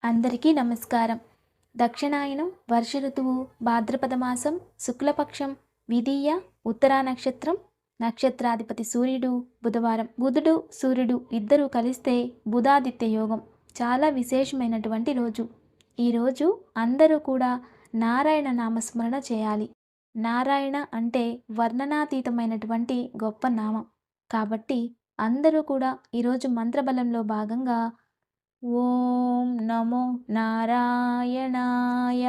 అందరికీ నమస్కారం. దక్షిణాయనం వర్ష ఋతువు భాద్రపద మాసం శుక్లపక్షం విధియ ఉత్తరా నక్షత్రం. నక్షత్రాధిపతి సూర్యుడు. బుధవారం. బుధుడు సూర్యుడు ఇద్దరూ కలిస్తే బుధాదిత్య యోగం. చాలా విశేషమైనటువంటి రోజు. ఈరోజు అందరూ కూడా నారాయణ నామస్మరణ చేయాలి. నారాయణ అంటే వర్ణనాతీతమైనటువంటి గొప్ప నామం. కాబట్టి అందరూ కూడా ఈరోజు మంత్రబలంలో భాగంగా ఓం నమో నారాయణాయ,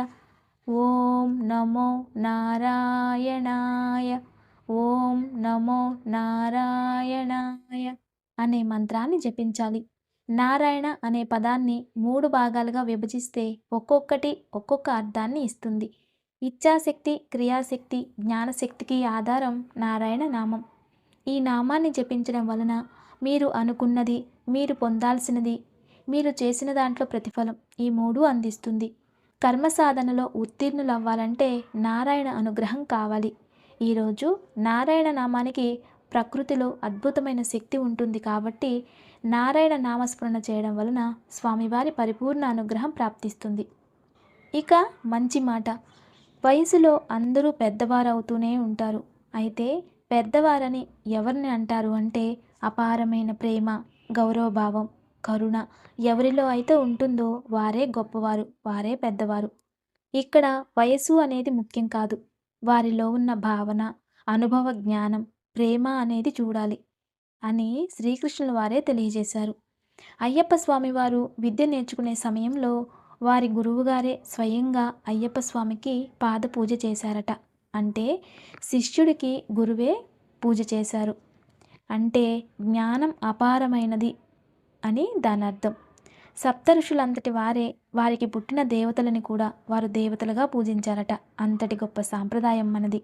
ఓం నమో నారాయణాయ, ఓం నమో నారాయణాయ అనే మంత్రాన్ని జపించాలి. నారాయణ అనే పదాన్ని 3 భాగాలుగా విభజిస్తే ఒక్కొక్కటి ఒక్కొక్క అర్థాన్ని ఇస్తుంది. ఇచ్ఛాశక్తి, క్రియాశక్తి, జ్ఞానశక్తికి ఆధారం నారాయణ నామం. ఈ నామాన్ని జపించడం వలన మీరు అనుకున్నది, మీరు పొందాల్సినది, మీరు చేసిన దాంట్లో ప్రతిఫలం ఈ 3 అందిస్తుంది. కర్మ సాధనలో ఉత్తీర్ణులవ్వాలంటే నారాయణ అనుగ్రహం కావాలి. ఈరోజు నారాయణ నామానికి ప్రకృతిలో అద్భుతమైన శక్తి ఉంటుంది. కాబట్టి నారాయణ నామస్మరణ చేయడం వలన స్వామివారి పరిపూర్ణ అనుగ్రహం ప్రాప్తిస్తుంది. ఇక మంచి మాట. వయసులో అందరూ పెద్దవారు అవుతూనే ఉంటారు. అయితే పెద్దవారని ఎవరిని అంటారు అంటే అపారమైన ప్రేమ, గౌరవభావం, కరుణ ఎవరిలో అయితే ఉంటుందో వారే గొప్పవారు, వారే పెద్దవారు. ఇక్కడ వయసు అనేది ముఖ్యం కాదు. వారిలో ఉన్న భావన, అనుభవ జ్ఞానం, ప్రేమ అనేది చూడాలి అని శ్రీకృష్ణుల వారే తెలియజేశారు. అయ్యప్ప స్వామివారు విద్య నేర్చుకునే సమయంలో వారి గురువుగారే స్వయంగా అయ్యప్ప స్వామికి పాద పూజ చేశారట. అంటే శిష్యుడికి గురువే పూజ చేశారు. అంటే జ్ఞానం అపారమైనది అని దాని అర్థం. సప్త ఋషులంతటి వారే వారికి పుట్టిన దేవతలని కూడా వారు దేవతలుగా పూజించారట. అంతటి గొప్ప సాంప్రదాయం మనది.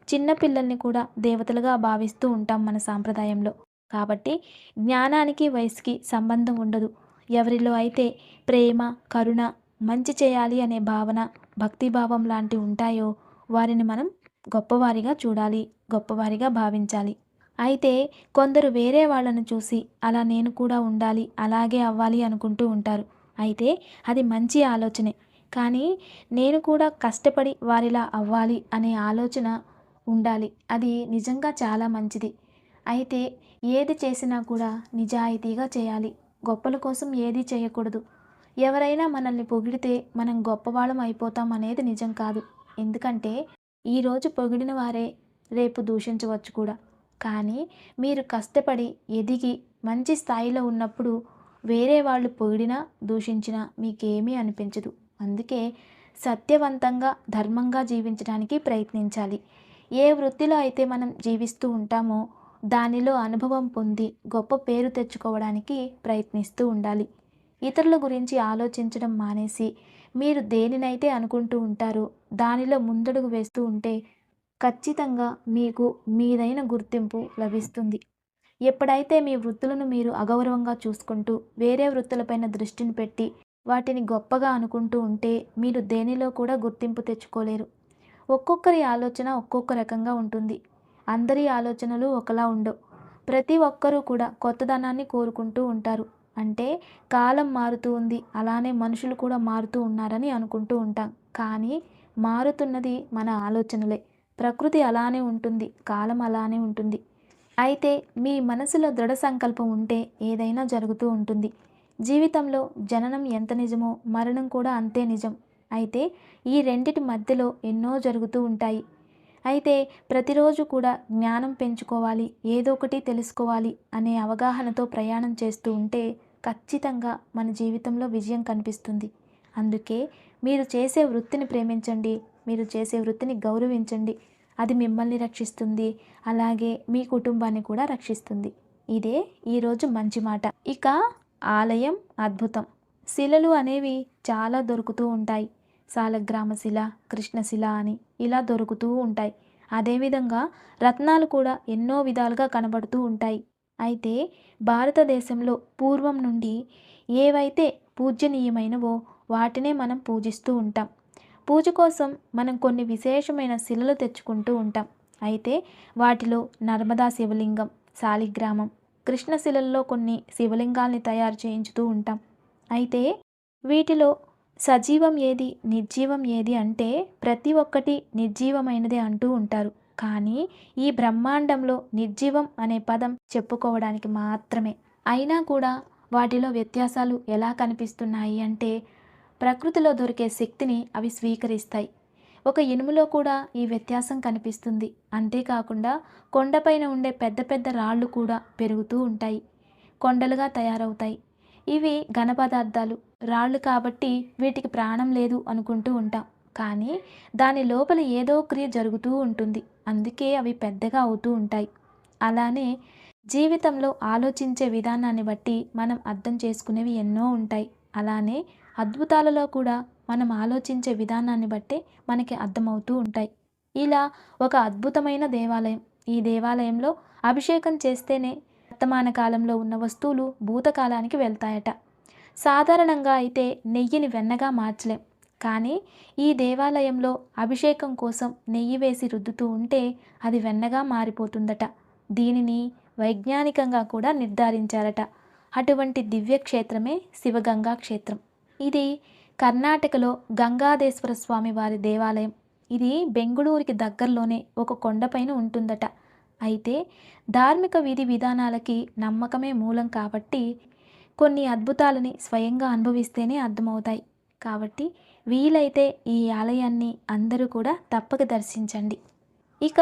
చిన్నపిల్లల్ని కూడా దేవతలుగా భావిస్తూ ఉంటాం మన సాంప్రదాయంలో. కాబట్టి జ్ఞానానికి వయసుకి సంబంధం ఉండదు. ఎవరిలో అయితే ప్రేమ, కరుణ, మంచి చేయాలి అనే భావన, భక్తిభావం లాంటివి ఉంటాయో వారిని మనం గొప్పవారిగా చూడాలి, గొప్పవారిగా భావించాలి. అయితే కొందరు వేరే వాళ్ళను చూసి అలా నేను కూడా ఉండాలి, అలాగే అవ్వాలి అనుకుంటూ ఉంటారు. అయితే అది మంచి ఆలోచనే. కానీ నేను కూడా కష్టపడి వారిలా అవ్వాలి అనే ఆలోచన ఉండాలి. అది నిజంగా చాలా మంచిది. అయితే ఏది చేసినా కూడా నిజాయితీగా చేయాలి. గొప్పల కోసం ఏది చేయకూడదు. ఎవరైనా మనల్ని పొగిడితే మనం గొప్పవాళ్ళం అయిపోతాం అనేది నిజం కాదు. ఎందుకంటే ఈరోజు పొగిడిన వారే రేపు దూషించవచ్చు కూడా. కానీ మీరు కష్టపడి ఎదిగి మంచి స్థాయిలో ఉన్నప్పుడు వేరే వాళ్ళు పొగిడినా దూషించినా మీకేమీ అనిపించదు. అందుకే సత్యవంతంగా, ధర్మంగా జీవించడానికి ప్రయత్నించాలి. ఏ వృత్తిలో అయితే మనం జీవిస్తూ ఉంటామో దానిలో అనుభవం పొంది గొప్ప పేరు తెచ్చుకోవడానికి ప్రయత్నిస్తూ ఉండాలి. ఇతరుల గురించి ఆలోచించడం మానేసి మీరు దేనినైతే అనుకుంటూ ఉంటారో దానిలో ముందడుగు వేస్తూ ఉంటే ఖచ్చితంగా మీకు మీదైన గుర్తింపు లభిస్తుంది. ఎప్పుడైతే మీ వృత్తులను మీరు అగౌరవంగా చూసుకుంటూ వేరే వృత్తులపైన దృష్టిని పెట్టి వాటిని గొప్పగా అనుకుంటూ ఉంటే మీరు దేనిలో కూడా గుర్తింపు తెచ్చుకోలేరు. ఒక్కొక్కరి ఆలోచన ఒక్కొక్క రకంగా ఉంటుంది. అందరి ఆలోచనలు ఒకలా ఉండవు. ప్రతి ఒక్కరూ కూడా కొత్తదనాన్ని కోరుకుంటూ ఉంటారు. అంటే కాలం మారుతూ ఉంది, అలానే మనుషులు కూడా మారుతూ ఉన్నారని అనుకుంటూ ఉంటాం. కానీ మారుతున్నది మన ఆలోచనలే. ప్రకృతి అలానే ఉంటుంది, కాలం అలానే ఉంటుంది. అయితే మీ మనసులో దృఢ సంకల్పం ఉంటే ఏదైనా జరుగుతూ ఉంటుంది. జీవితంలో జననం ఎంత నిజమో మరణం కూడా అంతే నిజం. అయితే ఈ రెండిటి మధ్యలో ఎన్నో జరుగుతూ ఉంటాయి. అయితే ప్రతిరోజు కూడా జ్ఞానం పెంచుకోవాలి, ఏదో ఒకటి తెలుసుకోవాలి అనే అవగాహనతో ప్రయాణం చేస్తూ ఉంటే ఖచ్చితంగా మన జీవితంలో విజయం కనిపిస్తుంది. అందుకే మీరు చేసే వృత్తిని ప్రేమించండి, మీరు చేసే వృత్తిని గౌరవించండి. అది మిమ్మల్ని రక్షిస్తుంది, అలాగే మీ కుటుంబాన్ని కూడా రక్షిస్తుంది. ఇదే ఈరోజు మంచి మాట. ఇక ఆలయం అద్భుతం. శిలలు అనేవి చాలా దొరుకుతూ ఉంటాయి. సాలగ్రామ శిల, కృష్ణశిల అని ఇలా దొరుకుతూ ఉంటాయి. అదేవిధంగా రత్నాలు కూడా ఎన్నో విధాలుగా కనబడుతూ ఉంటాయి. అయితే భారతదేశంలో పూర్వం నుండి ఏవైతే పూజనీయమైనవో వాటినే మనం పూజిస్తూ ఉంటాం. పూజ కోసం మనం కొన్ని విశేషమైన శిలలు తెచ్చుకుంటూ ఉంటాం. అయితే వాటిలో నర్మదా శివలింగం, శాలిగ్రామం, కృష్ణశిలల్లో కొన్ని శివలింగాల్ని తయారు చేయించుతూ ఉంటాం. అయితే వీటిలో సజీవం ఏది, నిర్జీవం ఏది అంటే ప్రతి ఒక్కటి నిర్జీవమైనదే అంటూ ఉంటారు. కానీ ఈ బ్రహ్మాండంలో నిర్జీవం అనే పదం చెప్పుకోవడానికి మాత్రమే. అయినా కూడా వాటిలో వ్యత్యాసాలు ఎలా కనిపిస్తున్నాయి అంటే ప్రకృతిలో దొరికే శక్తిని అవి స్వీకరిస్తాయి. ఒక ఇనుములో కూడా ఈ వ్యత్యాసం కనిపిస్తుంది. అంతేకాకుండా కొండపైన ఉండే పెద్ద పెద్ద రాళ్ళు కూడా పెరుగుతూ ఉంటాయి, కొండలుగా తయారవుతాయి. ఇవి ఘన పదార్థాలు, రాళ్ళు కాబట్టి వీటికి ప్రాణం లేదు అనుకుంటూ ఉంటాం. కానీ దాని లోపల ఏదో క్రియ జరుగుతూ ఉంటుంది, అందుకే అవి పెద్దగా అవుతూ ఉంటాయి. అలానే జీవితంలో ఆలోచించే విధానాన్ని బట్టి మనం అర్థం చేసుకునేవి ఎన్నో ఉంటాయి. అలానే అద్భుతాలలో కూడా మనం ఆలోచించే విధానాన్ని బట్టే మనకి అర్థమవుతూ ఉంటాయి. ఇలా ఒక అద్భుతమైన దేవాలయం. ఈ దేవాలయంలో అభిషేకం చేస్తేనే వర్తమాన కాలంలో ఉన్న వస్తువులు భూతకాలానికి వెళ్తాయట. సాధారణంగా అయితే నెయ్యిని వెన్నగా మార్చలేం, కానీ ఈ దేవాలయంలో అభిషేకం కోసం నెయ్యి వేసి రుద్దుతూ ఉంటే అది వెన్నగా మారిపోతుందట. దీనిని వైజ్ఞానికంగా కూడా నిర్ధారించారట. అటువంటి దివ్య క్షేత్రమే శివగంగా క్షేత్రం. ఇది కర్ణాటకలో గంగాధేశ్వర స్వామి వారి దేవాలయం. ఇది బెంగుళూరుకి దగ్గరలోనే ఒక కొండపైన ఉంటుందట. అయితే ధార్మిక విధి విధానాలకి నమ్మకమే మూలం కాబట్టి కొన్ని అద్భుతాలని స్వయంగా అనుభవిస్తేనే అర్థమవుతాయి. కాబట్టి వీలైతే ఈ ఆలయాన్ని అందరూ కూడా తప్పక దర్శించండి. ఇక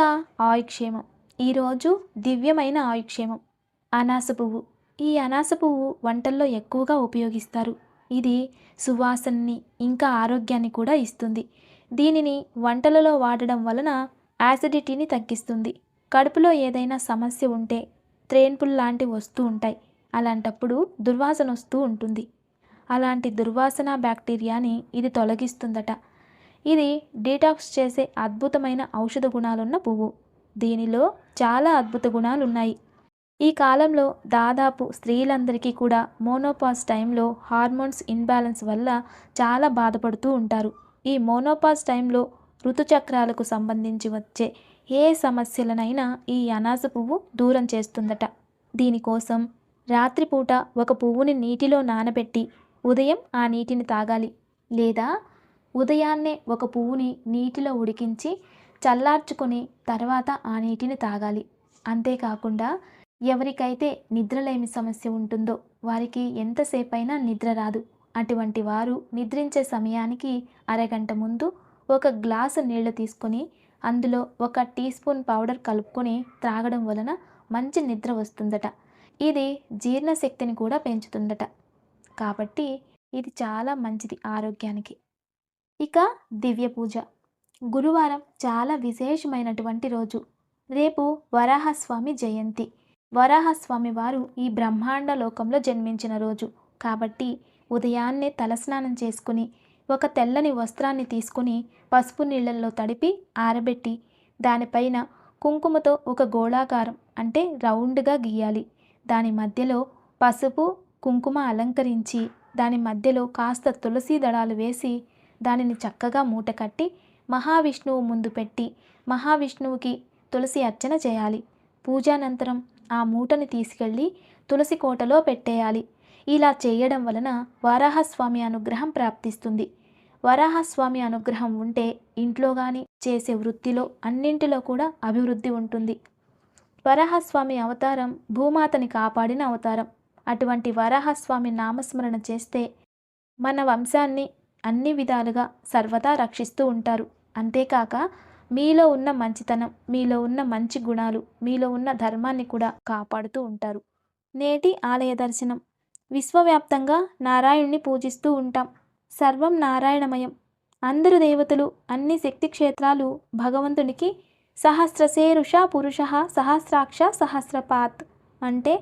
ఆయుక్షేమం. ఈరోజు దివ్యమైన ఆయుక్షేమం. అనాస పువ్వు. ఈ అనాస పువ్వు వంటల్లో ఎక్కువగా ఉపయోగిస్తారు. ఇది సువాసనని ఇంకా ఆరోగ్యాన్ని కూడా ఇస్తుంది. దీనిని వంటలలో వాడడం వలన యాసిడిటీని తగ్గిస్తుంది. కడుపులో ఏదైనా సమస్య ఉంటే త్రేన్పులు లాంటివి వస్తూ ఉంటాయి. అలాంటప్పుడు దుర్వాసన వస్తూ ఉంటుంది. అలాంటి దుర్వాసన బ్యాక్టీరియాని ఇది తొలగిస్తుందట. ఇది డీటాక్స్ చేసే అద్భుతమైన ఔషధ గుణాలున్న పువ్వు. దీనిలో చాలా అద్భుత గుణాలు ఉన్నాయి. ఈ కాలంలో దాదాపు స్త్రీలందరికీ కూడా మోనోపాజ్ టైంలో హార్మోన్స్ ఇన్బ్యాలెన్స్ వల్ల చాలా బాధపడుతూ ఉంటారు. ఈ మోనోపాజ్ టైంలో ఋతుచక్రాలకు సంబంధించి వచ్చే ఏ సమస్యలనైనా ఈ అనాస పువ్వు దూరం చేస్తుందట. దీనికోసం రాత్రిపూట ఒక పువ్వుని నీటిలో నానబెట్టి ఉదయం ఆ నీటిని తాగాలి. లేదా ఉదయాన్నే ఒక పువ్వుని నీటిలో ఉడికించి చల్లార్చుకొని తర్వాత ఆ నీటిని తాగాలి. అంతేకాకుండా ఎవరికైతే నిద్రలేమి సమస్య ఉంటుందో వారికి ఎంతసేపైనా నిద్ర రాదు. అటువంటి వారు నిద్రించే సమయానికి అరగంట ముందు ఒక గ్లాసు నీళ్లు తీసుకొని అందులో 1 టీ స్పూన్ పౌడర్ కలుపుకొని త్రాగడం వలన మంచి నిద్ర వస్తుందట. ఇది జీర్ణశక్తిని కూడా పెంచుతుందట. కాబట్టి ఇది చాలా మంచిది ఆరోగ్యానికి. ఇక దివ్య పూజ. గురువారం చాలా విశేషమైనటువంటి రోజు. రేపు వరాహస్వామి జయంతి. వరాహస్వామి వారు ఈ బ్రహ్మాండ లోకంలో జన్మించిన రోజు కాబట్టి ఉదయాన్నే తలస్నానం చేసుకుని ఒక తెల్లని వస్త్రాన్ని తీసుకుని పసుపు నీళ్ళల్లో తడిపి ఆరబెట్టి దానిపైన కుంకుమతో ఒక గోళాకారం అంటే రౌండ్గా గీయాలి. దాని మధ్యలో పసుపు కుంకుమ అలంకరించి దాని మధ్యలో కాస్త తులసి దళాలు వేసి దానిని చక్కగా మూట కట్టి మహావిష్ణువు ముందు పెట్టి మహావిష్ణువుకి తులసి అర్చన చేయాలి. పూజానంతరం ఆ మూటని తీసుకెళ్ళి తులసి కోటలో పెట్టేయాలి. ఇలా చేయడం వలన వరాహస్వామి అనుగ్రహం ప్రాప్తిస్తుంది. వరాహస్వామి అనుగ్రహం ఉంటే ఇంట్లో కానీ చేసే వృత్తిలో అన్నింటిలో కూడా అభివృద్ధి ఉంటుంది. వరాహస్వామి అవతారం భూమాతని కాపాడిన అవతారం. అటువంటి వరాహస్వామి నామస్మరణ చేస్తే మన వంశాన్ని అన్ని విధాలుగా సర్వదా రక్షిస్తూ ఉంటారు. అంతేకాక మీలో ఉన్న మంచితనం, మీలో ఉన్న మంచి గుణాలు, మీలో ఉన్న ధర్మాన్ని కూడా కాపాడుతూ ఉంటారు. నేటి ఆలయ దర్శనం. విశ్వవ్యాప్తంగా నారాయణుని పూజిస్తూ ఉంటాం. సర్వం నారాయణమయం. అందరు దేవతలు, అన్ని శక్తి క్షేత్రాలు భగవంతునికి సహస్రశేరుష పురుష సహస్రాక్ష సహస్రపాత్ అంటే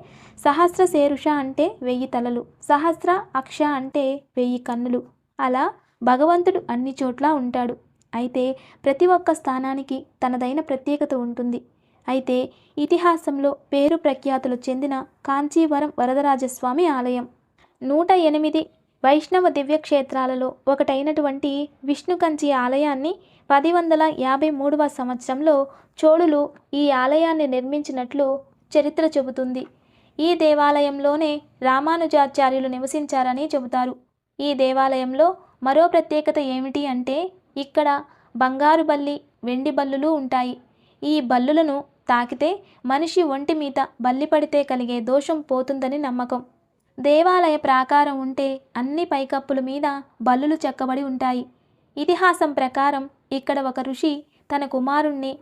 సహస్రశేరుష అంటే 1000 తలలు, సహస్ర అక్ష అంటే 1000 కన్నులు. అలా భగవంతుడు అన్ని చోట్ల ఉంటాడు. అయితే ప్రతి ఒక్క స్థానానికి తనదైన ప్రత్యేకత ఉంటుంది. అయితే ఇతిహాసంలో పేరు ప్రఖ్యాతులు చెందిన కాంచీవరం వరదరాజస్వామి ఆలయం 108 వైష్ణవ దివ్యక్షేత్రాలలో ఒకటైనటువంటి విష్ణుకంచి ఆలయాన్ని 1053వ సంవత్సరంలో చోళులు ఈ ఆలయాన్ని నిర్మించినట్లు చరిత్ర చెబుతుంది. ఈ దేవాలయంలోనే రామానుజాచార్యులు నివసించారని చెబుతారు. ఈ దేవాలయంలో మరో ప్రత్యేకత ఏమిటి అంటే ఇక్కడ బంగారు బల్లి, వెండి బల్లులు ఉంటాయి. ఈ బల్లులను తాకితే మనిషి ఒంటి మీద బల్లి పడితే కలిగే దోషం పోతుందని నమ్మకం. దేవాలయ ప్రాకారం ఉంటే అన్ని పైకప్పుల మీద బల్లులు చెక్కబడి ఉంటాయి. ఇతిహాసం ప్రకారం ఇక్కడ ఒక ఋషి తన కుమారుణ్ణి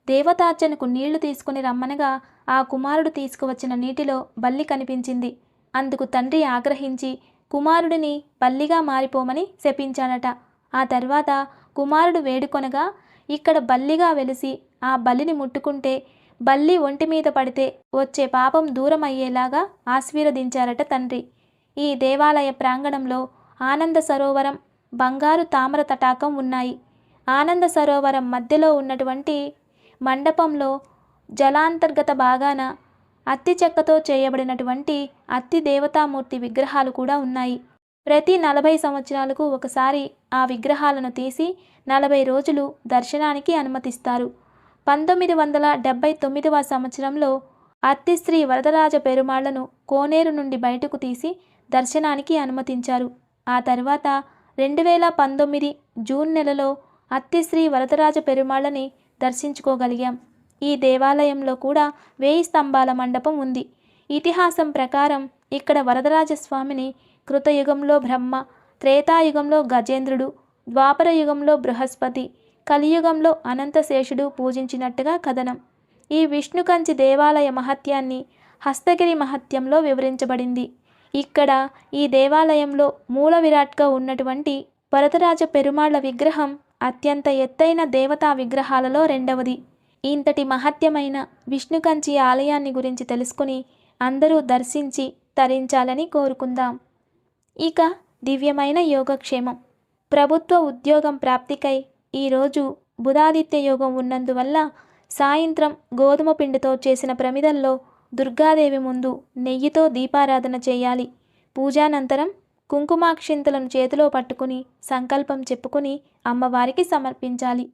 దేవతార్చనకు నీళ్లు తీసుకుని రమ్మనగా ఆ కుమారుడు తీసుకువచ్చిన నీటిలో బల్లి కనిపించింది. అందుకు తండ్రి ఆగ్రహించి కుమారుడిని బల్లిగా మారిపోమని శపించాడట. ఆ తర్వాత కుమారుడు వేడుకొనగా ఇక్కడ బల్లిగా వెలిసి ఆ బల్లిని ముట్టుకుంటే బల్లి ఒంటి మీద పడితే వచ్చే పాపం దూరం అయ్యేలాగా ఆశీర్వదించారట తండ్రి. ఈ దేవాలయ ప్రాంగణంలో ఆనంద సరోవరం, బంగారు తామర తటాకం ఉన్నాయి. ఆనంద సరోవరం మధ్యలో ఉన్నటువంటి మండపంలో జలాంతర్గత భాగాన అత్తి చెక్కతో చేయబడినటువంటి అత్తి దేవతామూర్తి విగ్రహాలు కూడా ఉన్నాయి. ప్రతి 40 సంవత్సరాలకు ఒకసారి ఆ విగ్రహాలను తీసి 40 రోజులు దర్శనానికి అనుమతిస్తారు. 1979వ సంవత్సరంలో అత్తి శ్రీ వరదరాజ పెరుమాళ్లను కోనేరు నుండి బయటకు తీసి దర్శనానికి అనుమతించారు. ఆ తర్వాత 2019 జూన్ నెలలో అత్తి శ్రీ వరదరాజ పెరుమాళ్లని దర్శించుకోగలిగాం. ఈ దేవాలయంలో కూడా 1000 స్తంభాల మండపం ఉంది. ఇతిహాసం ప్రకారం ఇక్కడ వరదరాజస్వామిని కృతయుగంలో బ్రహ్మ, త్రేతాయుగంలో గజేంద్రుడు, ద్వాపర యుగంలో బృహస్పతి, కలియుగంలో అనంతశేషుడు పూజించినట్టుగా కథనం. ఈ విష్ణుకంచి దేవాలయ మహత్యాన్ని హస్తగిరి మహత్యంలో వివరించబడింది. ఇక్కడ ఈ దేవాలయంలో మూల విరాట్గా ఉన్నటువంటి వరదరాజ పెరుమాళ్ల విగ్రహం అత్యంత ఎత్తైన దేవతా విగ్రహాలలో రెండవది. ఇంతటి మహత్యమైన విష్ణుకంచి ఆలయాన్ని గురించి తెలుసుకుని అందరూ దర్శించి తరించాలని కోరుకుందాం. ఇక దివ్యమైన యోగక్షేమం. ప్రభుత్వ ఉద్యోగం ప్రాప్తికై ఈరోజు బుధాదిత్య యోగం ఉన్నందువల్ల సాయంత్రం గోధుమ పిండితో చేసిన ప్రమిదల్లో దుర్గాదేవి ముందు నెయ్యితో దీపారాధన చేయాలి. పూజానంతరం కుంకుమాక్షింతలను చేతిలో పట్టుకుని సంకల్పం చెప్పుకుని అమ్మవారికి సమర్పించాలి.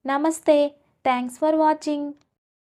నమస్తే. Thanks for watching.